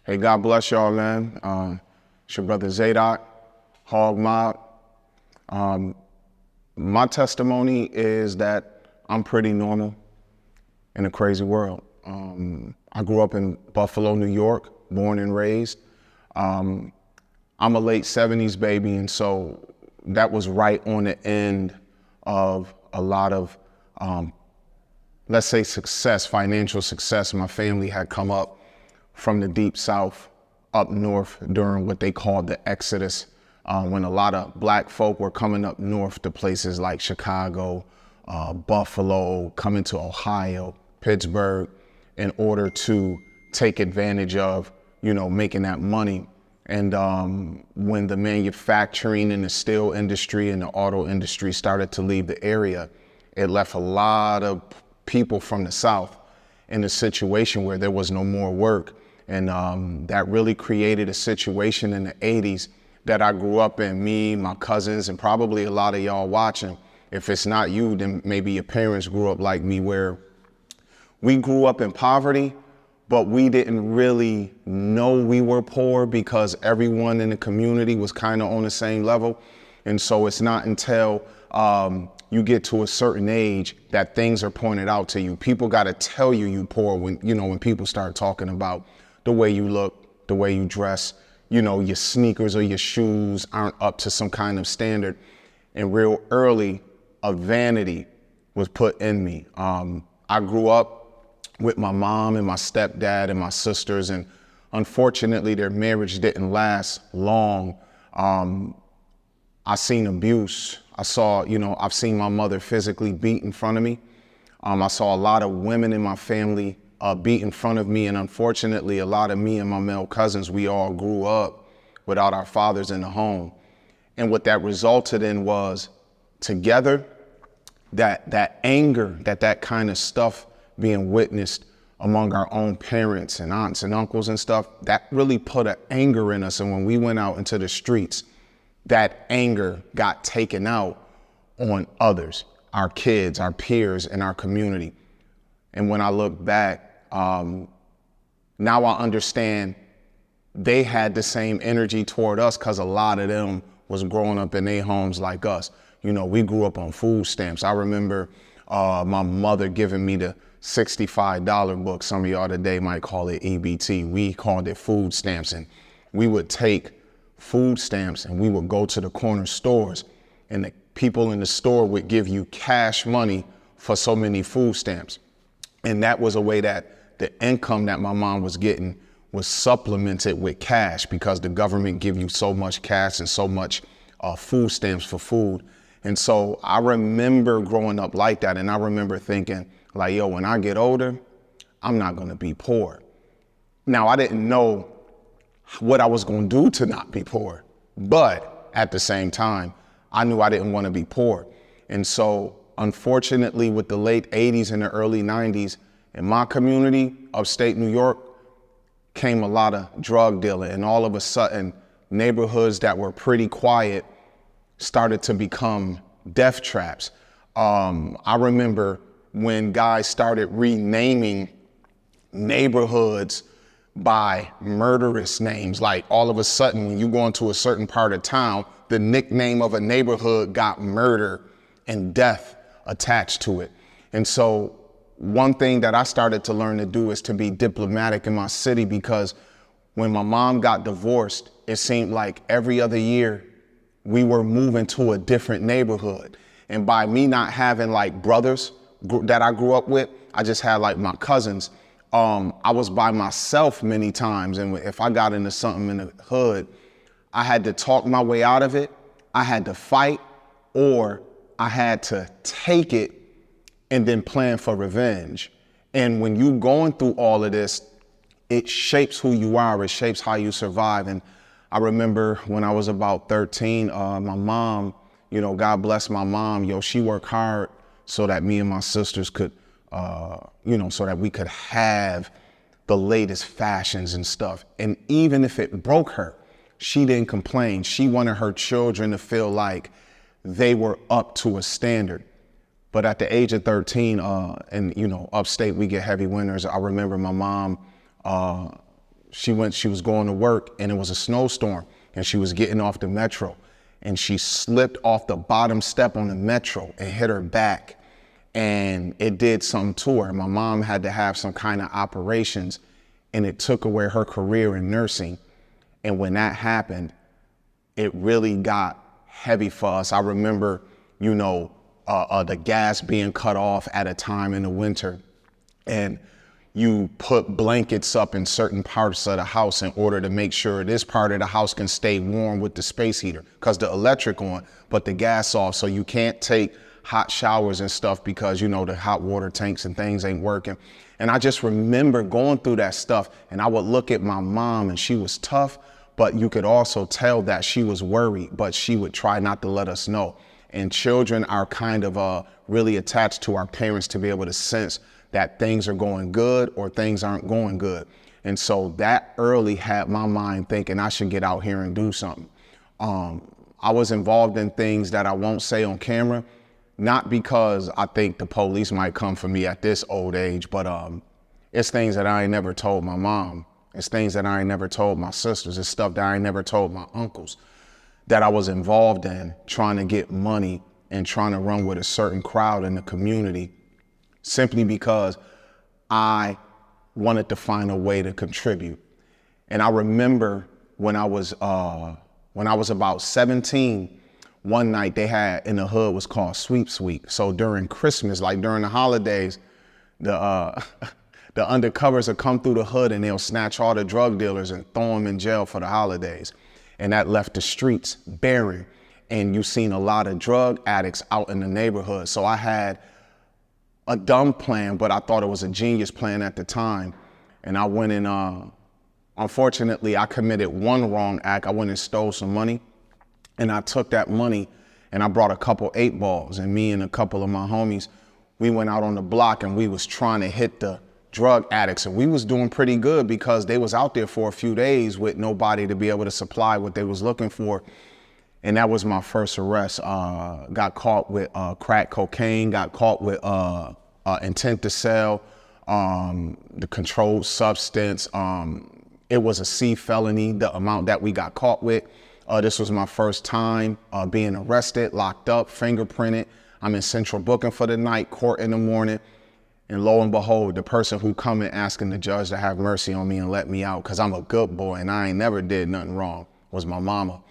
Hey, God bless y'all, man. It's your brother Zaydok, Hog Mob. My testimony is that I'm pretty normal in a crazy world. I grew up in Buffalo, New York, born and raised. I'm a late 70s baby, and so that was right on the end of a lot of, let's say, success, financial success. My family had come up from the deep South up north during what they called the Exodus, when a lot of black folk were coming up north to places like Chicago, Buffalo, coming to Ohio, Pittsburgh, in order to take advantage of, making that money. And when the manufacturing and the steel industry and the auto industry started to leave the area, it left a lot of people from the South in a situation where there was no more work. And that really created a situation in the 80s that I grew up in, me, my cousins, and probably a lot of y'all watching. If it's not you, then maybe your parents grew up like me, where we grew up in poverty, but we didn't really know we were poor because everyone in the community was kind of on the same level. And so it's not until you get to a certain age that things are pointed out to you. People got to tell you poor when people start talking about the way you look, the way you dress, your sneakers or your shoes aren't up to some kind of standard. And real early, a vanity was put in me. I grew up with my mom and my stepdad and my sisters, and unfortunately their marriage didn't last long. I seen abuse. I've seen my mother physically beat in front of me. I saw a lot of women in my family beat in front of me, and unfortunately a lot of me and my male cousins, we all grew up without our fathers in the home. And what that resulted in was, together, that anger, that kind of stuff being witnessed among our own parents and aunts and uncles and stuff, that really put an anger in us. And when we went out into the streets, that anger got taken out on others, our kids, our peers, and our community. And when I look back, now I understand they had the same energy toward us because a lot of them was growing up in their homes like us. We grew up on food stamps. I remember my mother giving me the $65 book. Some of y'all today might call it EBT. We called it food stamps. And we would take food stamps and we would go to the corner stores, and the people in the store would give you cash money for so many food stamps. And that was a way that the income that my mom was getting was supplemented with cash, because the government give you so much cash and so much food stamps for food. And so I remember growing up like that. And I remember thinking like, yo, when I get older, I'm not going to be poor. Now, I didn't know what I was going to do to not be poor, but at the same time, I knew I didn't want to be poor. And so unfortunately, with the late 80s and the early 90s, in my community, upstate New York, came a lot of drug dealing. And all of a sudden, neighborhoods that were pretty quiet started to become death traps. I remember when guys started renaming neighborhoods by murderous names. Like, all of a sudden, when you go into a certain part of town, the nickname of a neighborhood got murder and death attached to it. And so one thing that I started to learn to do is to be diplomatic in my city, because when my mom got divorced, it seemed like every other year we were moving to a different neighborhood. And by me not having like brothers that I grew up with, I just had like my cousins. I was by myself many times. And if I got into something in the hood, I had to talk my way out of it. I had to fight, or I had to take it and then plan for revenge. And when you going through all of this, it shapes who you are. It shapes how you survive. And I remember when I was about 13, my mom, God bless my mom, she worked hard so that me and my sisters could, so that we could have the latest fashions and stuff. And even if it broke her, she didn't complain. She wanted her children to feel like they were up to a standard. But at the age of 13, and upstate, we get heavy winters. I remember my mom she was going to work and it was a snowstorm and she was getting off the metro and she slipped off the bottom step on the metro and hit her back. And it did something to her. My mom had to have some kind of operations and it took away her career in nursing. And when that happened, it really got heavy for us. I remember, the gas being cut off at a time in the winter, and you put blankets up in certain parts of the house in order to make sure this part of the house can stay warm with the space heater, because the electric on, but the gas off. So you can't take hot showers and stuff because, the hot water tanks and things ain't working. And I just remember going through that stuff, and I would look at my mom and she was tough, but you could also tell that she was worried, but she would try not to let us know. And children are kind of really attached to our parents to be able to sense that things are going good or things aren't going good. And so that early had my mind thinking I should get out here and do something. I was involved in things that I won't say on camera, not because I think the police might come for me at this old age, but it's things that I ain't never told my mom. It's things that I ain't never told my sisters. It's stuff that I ain't never told my uncles that I was involved in, trying to get money and trying to run with a certain crowd in the community, simply because I wanted to find a way to contribute. And I remember when I was about 17, one night they had in the hood was called Sweeps Week. So during Christmas, like during the holidays, the undercovers will come through the hood and they'll snatch all the drug dealers and throw them in jail for the holidays. And that left the streets barren. And you've seen a lot of drug addicts out in the neighborhood. So I had a dumb plan, but I thought it was a genius plan at the time. And I went and, unfortunately, I committed one wrong act. I went and stole some money. And I took that money and I brought a couple 8-balls. And me and a couple of my homies, we went out on the block and we was trying to hit the drug addicts. And we was doing pretty good because they was out there for a few days with nobody to be able to supply what they was looking for. And that was my first arrest. Got caught with crack cocaine, got caught with intent to sell, the controlled substance. It was a C felony, the amount that we got caught with. This was my first time being arrested, locked up, fingerprinted. I'm in central booking for the night, court in the morning. And lo and behold, the person who come in asking the judge to have mercy on me and let me out, because I'm a good boy and I ain't never did nothing wrong, was my mama.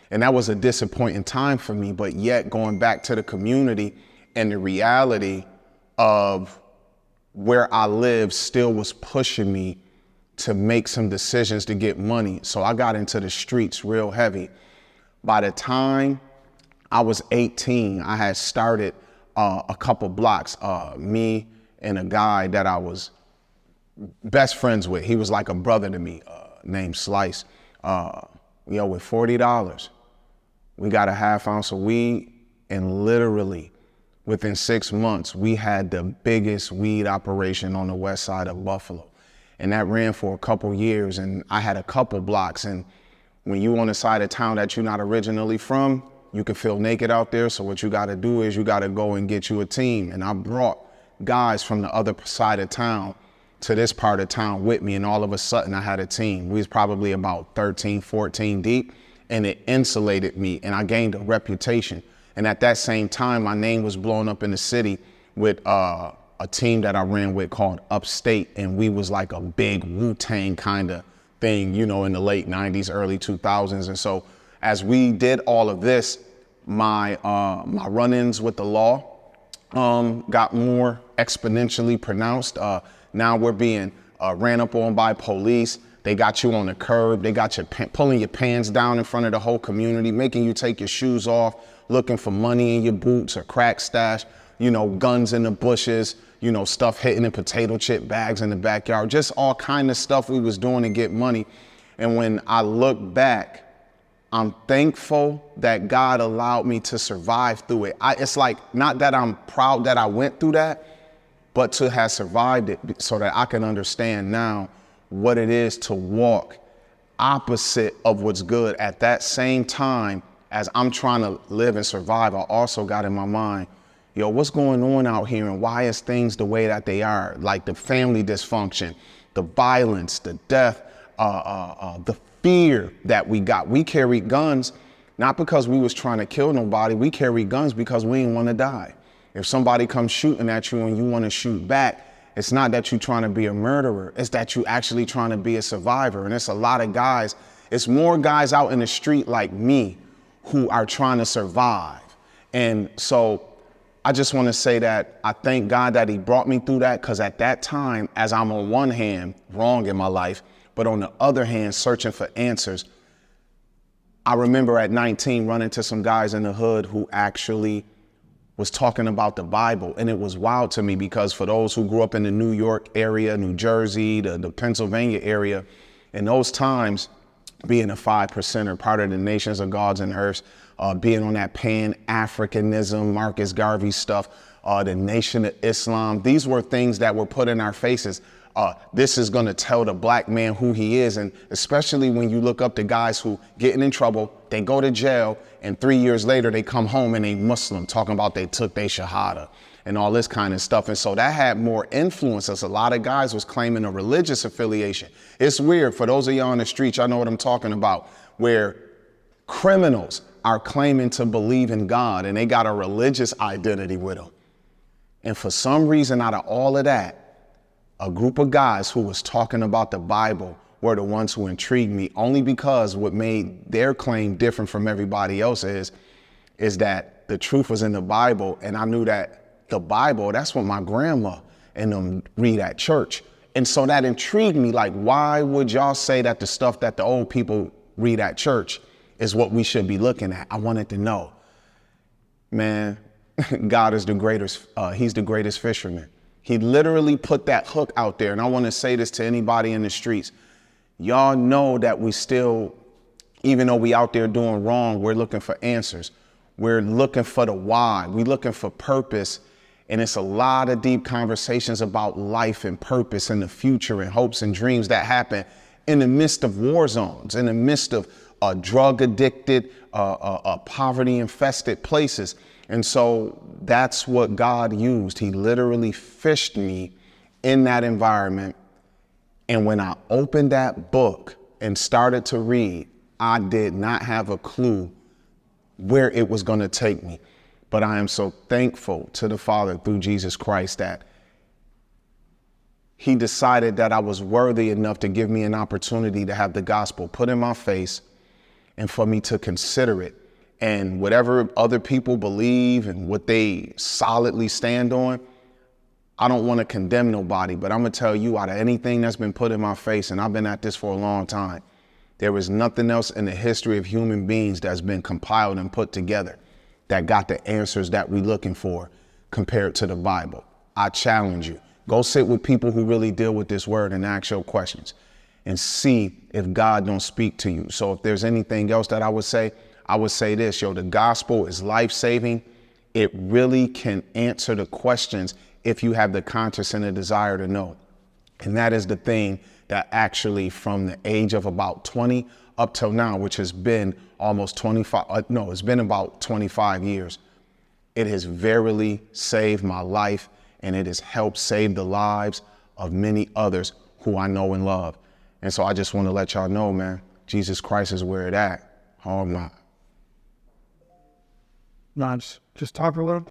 And that was a disappointing time for me, but yet going back to the community and the reality of where I live still was pushing me to make some decisions to get money. So I got into the streets real heavy. By the time I was 18, I had started a couple blocks, me and a guy that I was best friends with. He was like a brother to me, named Slice. With $40, we got a half ounce of weed, and literally within 6 months, we had the biggest weed operation on the west side of Buffalo. And that ran for a couple years, and I had a couple blocks. And when you on the side of town that you're not originally from, you can feel naked out there. So what you gotta do is you gotta go and get you a team. And I brought guys from the other side of town to this part of town with me, and all of a sudden I had a team. We was probably about 13, 14 deep, and it insulated me, and I gained a reputation. And at that same time, my name was blowing up in the city with a team that I ran with called Upstate, and we was like a big Wu-Tang kind of thing, in the late 90s, early 2000s. And so as we did all of this, my run-ins with the law got more exponentially pronounced. Now we're being ran up on by police. They got you on the curb. They got you pulling your pants down in front of the whole community, making you take your shoes off, looking for money in your boots or crack stash, guns in the bushes, stuff hitting in potato chip bags in the backyard, just all kind of stuff we was doing to get money. And when I look back, I'm thankful that God allowed me to survive through it. It's like, not that I'm proud that I went through that, but to have survived it so that I can understand now what it is to walk opposite of what's good. At that same time, as I'm trying to live and survive, I also got in my mind, what's going on out here, and why is things the way that they are? Like the family dysfunction, the violence, the death. the fear that we got. We carried guns, not because we was trying to kill nobody. We carried guns because we didn't want to die. If somebody comes shooting at you and you want to shoot back, it's not that you're trying to be a murderer. It's that you actually trying to be a survivor. And it's a lot of guys. It's more guys out in the street like me who are trying to survive. And so I just want to say that I thank God that he brought me through that, because at that time, as I'm on one hand wrong in my life, but on the other hand searching for answers, I remember at 19 running to some guys in the hood who actually was talking about the Bible. And it was wild to me, because for those who grew up in the New York area, New Jersey, the Pennsylvania area, in those times, being a 5%er, part of the nations of gods and earths, being on that Pan-Africanism, Marcus Garvey stuff, the Nation of Islam. These were things that were put in our faces. This is going to tell the black man who he is. And especially when you look up the guys who getting in trouble, they go to jail, and 3 years later they come home and they Muslim, talking about they took their shahada and all this kind of stuff. And so that had more influence, as a lot of guys was claiming a religious affiliation. It's weird. For those of y'all on the streets, y'all know what I'm talking about, where criminals are claiming to believe in God and they got a religious identity with them. And for some reason, out of all of that, a group of guys who was talking about the Bible were the ones who intrigued me, only because what made their claim different from everybody else is that the truth was in the Bible. And I knew that the Bible, that's what my grandma and them read at church. And so that intrigued me. Like, why would y'all say that the stuff that the old people read at church is what we should be looking at? I wanted to know. Man, God is the greatest. He's the greatest fisherman. He literally put that hook out there. And I want to say this to anybody in the streets. Y'all know that we still, even though we out there doing wrong, we're looking for answers. We're looking for the why. We're looking for purpose. And it's a lot of deep conversations about life and purpose and the future and hopes and dreams that happen in the midst of war zones, in the midst of drug addicted, poverty infested places. And so that's what God used. He literally fished me in that environment. And when I opened that book and started to read, I did not have a clue where it was going to take me. But I am so thankful to the Father through Jesus Christ that he decided that I was worthy enough to give me an opportunity to have the gospel put in my face and for me to consider it. And whatever other people believe and what they solidly stand on, I don't want to condemn nobody, but I'm going to tell you, out of anything that's been put in my face, and I've been at this for a long time, there is nothing else in the history of human beings that's been compiled and put together that got the answers that we're looking for compared to the Bible. I challenge you. Go sit with people who really deal with this word and ask your questions and see if God don't speak to you. So if there's anything else that I would say this, the gospel is life-saving. It really can answer the questions if you have the conscience and the desire to know. And that is the thing that actually, from the age of about 20 up till now, which has been almost 25, it's been about 25 years. It has verily saved my life, and it has helped save the lives of many others who I know and love. And so I just want to let y'all know, man, Jesus Christ is where it at. Oh my. Just talk a little.